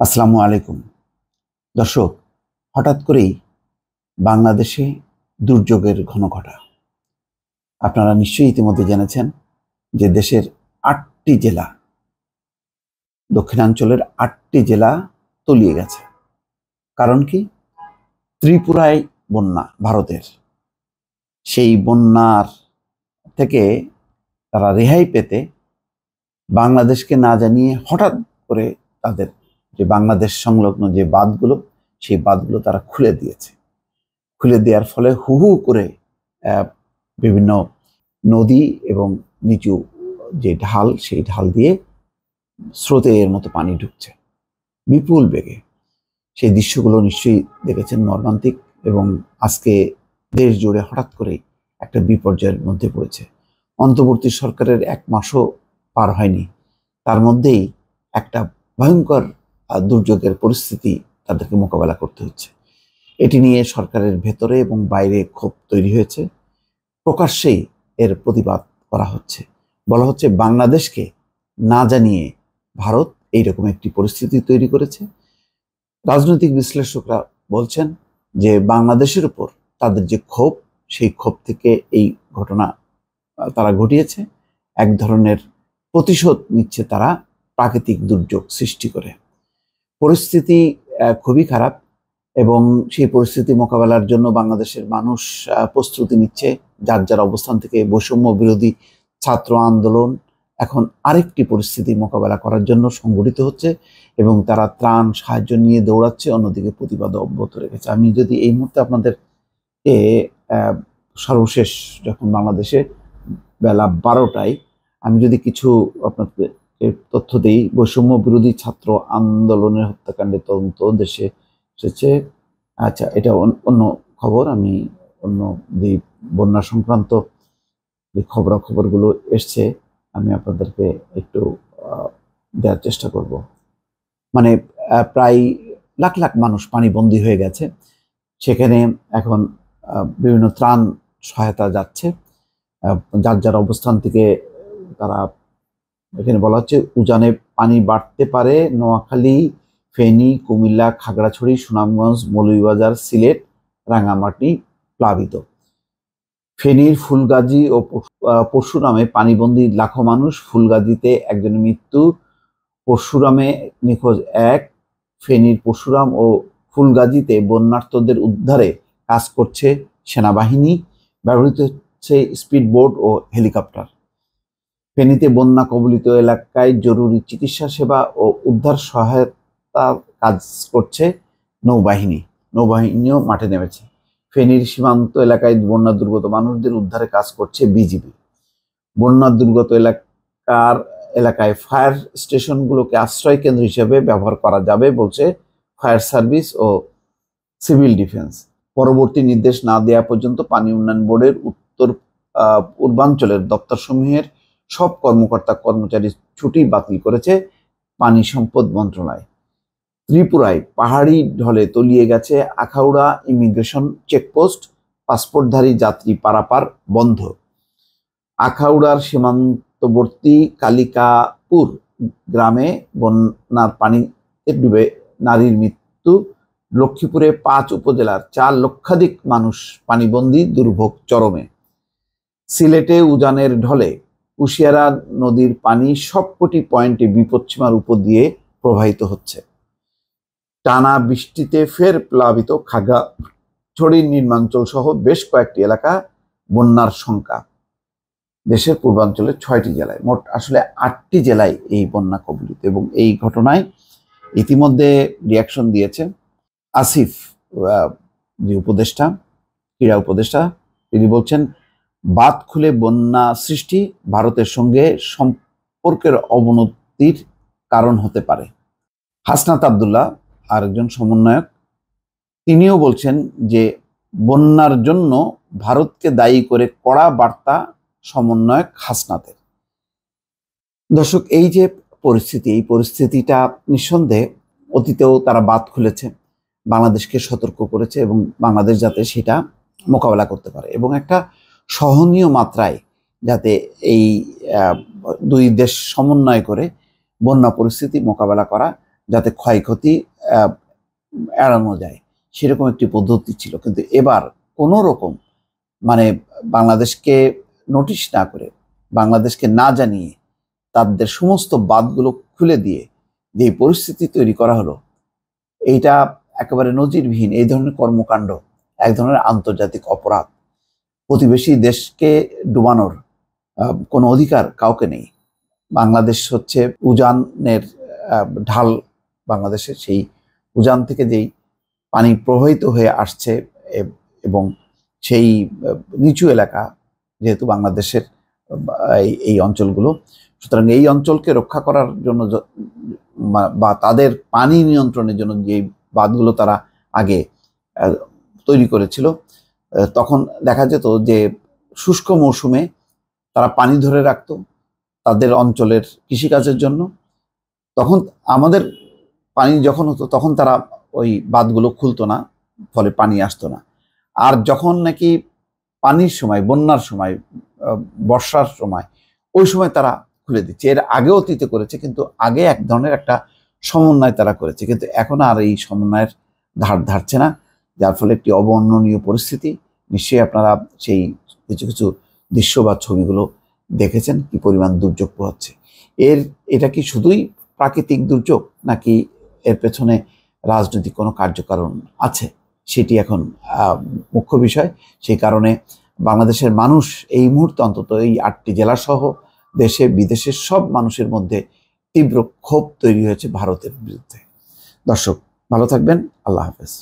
আসসালামু আলাইকুম দর্শক। হঠাৎ করেই বাংলাদেশে দুর্যোগের ঘনঘটা। আপনারা নিশ্চয়ই ইতিমধ্যে জেনেছেন যে দেশের ৮টি জেলা, দক্ষিণাঞ্চলের ৮টি জেলা তলিয়ে গেছে। কারণ কি? ত্রিপুরায় বন্যা, ভারতের সেই বন্যার থেকে তারা রেহাই পেতে বাংলাদেশকে না জানিয়ে হঠাৎ করে তাদের যে বাংলাদেশ সংলগ্ন যে বাঁধগুলো, সেই বাঁধগুলো তারা খুলে দিয়েছে। খুলে দেওয়ার ফলে হু হু করে বিভিন্ন নদী এবং নিচু যে ঢাল, সেই ঢাল দিয়ে স্রোতের মতো পানি ঢুকছে বিপুল বেগে। সেই দৃশ্যগুলো নিশ্চয়ই দেখেছেন, মর্মান্তিক। এবং আজকে দেশ জুড়ে হঠাৎ করে একটা বিপর্যয়ের মধ্যে পড়েছে। অন্তর্বর্তী সরকারের 1 মাসও পার হয়নি, তার মধ্যেই একটা ভয়ঙ্কর দুর্যোগের পরিস্থিতি তাদেরকে মোকাবেলা করতে হচ্ছে। এটি নিয়ে সরকারের ভেতরে এবং বাইরে ক্ষোভ তৈরি হয়েছে। প্রকাশ্যেই এর প্রতিবাদ করা হচ্ছে। বলা হচ্ছে বাংলাদেশকে না জানিয়ে ভারত এইরকম একটি পরিস্থিতি তৈরি করেছে। রাজনৈতিক বিশ্লেষকরা বলছেন যে বাংলাদেশের উপর তাদের যে ক্ষোভ, সেই ক্ষোভ থেকে এই ঘটনা তারা ঘটিয়েছে। এক ধরনের প্রতিশোধ নিচ্ছে তারা প্রাকৃতিক দুর্যোগ সৃষ্টি করে। পরিস্থিতি খুবই খারাপ এবং সেই পরিস্থিতি মোকাবেলার জন্য বাংলাদেশের মানুষ প্রস্তুতি নিচ্ছে। যার যার অবস্থান থেকে বৈষম্য বিরোধী ছাত্র আন্দোলন এখন আরেকটি পরিস্থিতি মোকাবেলা করার জন্য সংগঠিত হচ্ছে এবং তারা ত্রাণ সাহায্য নিয়ে দৌড়াচ্ছে, অন্যদিকে প্রতিবাদ অব্যাহত রেখেছে। আমি যদি এই মুহূর্তে আপনাদেরকে সর্বশেষ যখন বাংলাদেশে বেলা 12টায় আমি যদি কিছু আপনাদের তথ্য দিই, বৈষম্য বিরোধী ছাত্র আন্দোলনের হত্যাকাণ্ডের তদন্ত দেশে এসেছে। আচ্ছা, এটা অন্য খবর। আমি অন্য যে বন্যা সংক্রান্ত যে খবরাখবরগুলো এসছে আমি আপনাদেরকে একটু দেওয়ার চেষ্টা করব। মানে প্রায় লাখ লাখ মানুষ পানিবন্দী হয়ে গেছে। সেখানে এখন বিভিন্ন ত্রাণ সহায়তা যাচ্ছে যার যার অবস্থান থেকে। তারা এখানে বলা হচ্ছে উজানে পানি বাড়তে পারে, নোয়াখালী, ফেনী, কুমিল্লা, খাগড়াছড়ি, সুনামগঞ্জ, মৌলভীবাজার, সিলেট, রাঙামাটি প্লাবিত। ফেনীর ফুলগাজী ও পরশুরামে পানিবন্দী লাখো মানুষ। ফুলগাজীতে একজনের মৃত্যু, পরশুরামে নিখোঁজ 1। ফেনীর পরশুরাম ও ফুলগাজীতে বন্যার্তদের উদ্ধারে কাজ করছে সেনাবাহিনী। ব্যবহৃত হচ্ছে স্পিডবোট ও হেলিকপ্টার। ফেনীতে বন্যা কবলিত এলাকায় জরুরি চিকিৎসা সেবা ও উদ্ধার সহায়তার কাজ করছে নৌবাহিনী। নৌবাহিনীও মাঠে নেমেছে। ফেনীর সীমান্ত এলাকায় বন্যা দুর্গত মানুষদের উদ্ধারে কাজ করছে বিজিবি। বন্যা দুর্গত এলাকায় ফায়ার স্টেশনগুলোকে আশ্রয় কেন্দ্র হিসেবে ব্যবহার করা যাবে বলছে ফায়ার সার্ভিস ও সিভিল ডিফেন্স। পরবর্তী নির্দেশ না দেওয়া পর্যন্ত পানি উন্নয়ন বোর্ডের পূর্বাঞ্চলের দপ্তরসমূহের সব কর্মকর্তা কর্মচারীর ছুটি বাতিল করেছে পানি সম্পদ মন্ত্রণালয়। ত্রিপুরায় পাহাড়ি ঢলে তলিয়ে গেছে আখাউড়া ইমিগ্রেশন চেকপোস্ট। পাসপোর্টধারী যাত্রী পারাপার বন্ধ। আখাউড়ার সীমান্তবর্তী কালিকাপুর গ্রামে বন্যার পানিতে ডুবে নারীর মৃত্যু। লক্ষ্মীপুরে 5 উপজেলার 4 লক্ষাধিক মানুষ পানিবন্দী, দুর্ভোগ চরমে। সিলেটে উজানের ঢলে কুশিয়ারা নদীর পানি সবকটি পয়েন্টে বিপদসীমার উপর দিয়ে প্রবাহিত হচ্ছে। টানা বৃষ্টিতে ফের প্লাবিত খাগড়াছড়ির নিম্নাঞ্চল সহ বেশ কয়েকটি এলাকা। বন্যার শঙ্কা দেশের পূর্বাঞ্চলের 6টি জেলায়, মোট আসলে 8টি জেলায় এই বন্যা কবলিত। এবং এই ঘটনায় ইতিমধ্যে রিয়াকশন দিয়েছে আসিফ, যে উপদেষ্টা, ক্রীড়া উপদেষ্টা। তিনি বলছেন বাঁধ খুলে বন্যা সৃষ্টি ভারতের সঙ্গে সম্পর্কের অবনতির কারণ হতে পারে। হাসনাত আবদুল্লাহ আরেকজন সমন্বয়ক, তিনিও বলছেন যে বন্যার জন্য ভারতকে দায়ী করে কড়া বার্তা সমন্বয়ক হাসনাতের। দর্শক, এই যে পরিস্থিতি, এই পরিস্থিতিটা নিঃসন্দেহে অতীতেও তারা বাঁধ খুলেছে, বাংলাদেশকে সতর্ক করেছে এবং বাংলাদেশ যাতে সেটা মোকাবেলা করতে পারে এবং একটা সহনীয় মাত্রায় যাতে এই দুই দেশ সমন্বয় করে বন্যা পরিস্থিতি মোকাবেলা করা যাতে ক্ষয়ক্ষতি এড়ানো যায়, সেরকম একটি পদ্ধতি ছিল। কিন্তু এবার কোনো রকম মানে বাংলাদেশকে নোটিশ না করে, বাংলাদেশকে না জানিয়ে তাদের সমস্ত বাঁধগুলো খুলে দিয়ে যে পরিস্থিতি তৈরি করা হলো, এইটা একেবারে নজিরবিহীন। এই ধরনের কর্মকাণ্ড এক ধরনের আন্তর্জাতিক অপরাধ। প্রতিবেশী দেশকে ডুবানোর কোনো অধিকার কাউকে নেই। বাংলাদেশ হচ্ছে উজানের ঢাল, বাংলাদেশের সেই উজান থেকে যেই পানি প্রবাহিত হয়ে আসছে এবং সেই নিচু এলাকা যেহেতু বাংলাদেশের এই অঞ্চলগুলো, সুতরাং এই অঞ্চলকে রক্ষা করার জন্য বা তাদের পানি নিয়ন্ত্রণের জন্য যে বাঁধগুলো তারা আগে তৈরি করেছিল, তখন দেখা যেত যে শুষ্ক মৌসুমে তারা পানি ধরে রাখতো তাদের অঞ্চলের কৃষিকাজের জন্য। তখন আমাদের পানি যখন হতো তখন তারা ওই বাঁধগুলো খুলতো না, ফলে পানি আসতো না। আর যখন নাকি পানির সময়, বন্যার সময়, বর্ষার সময়, ওই সময় তারা খুলে দিচ্ছে। এর আগেও অতীতে করেছে, কিন্তু আগে এক ধরনের একটা সমন্বয় তারা করেছে, কিন্তু এখন আর এই সমন্বয়ের ধার ধারছে না, যার ফলে একটি অবর্ণনীয় পরিস্থিতি। নিশ্চয়ই আপনারা সেই কিছু কিছু দৃশ্য বা ছবিগুলো দেখেছেন, কি পরিমাণ দুর্যোগ পোহাচ্ছে। এটা কি শুধুই প্রাকৃতিক দুর্যোগ, নাকি এর পেছনে রাজনৈতিক কোনো কার্যকারণ আছে, সেটি এখন মুখ্য বিষয়। সেই কারণে বাংলাদেশের মানুষ এই মুহূর্তে অন্তত এই 8টি জেলা সহ দেশে বিদেশের সব মানুষের মধ্যে তীব্র ক্ষোভ তৈরি হয়েছে ভারতের বিরুদ্ধে। দর্শক, ভালো থাকবেন। আল্লাহ হাফেজ।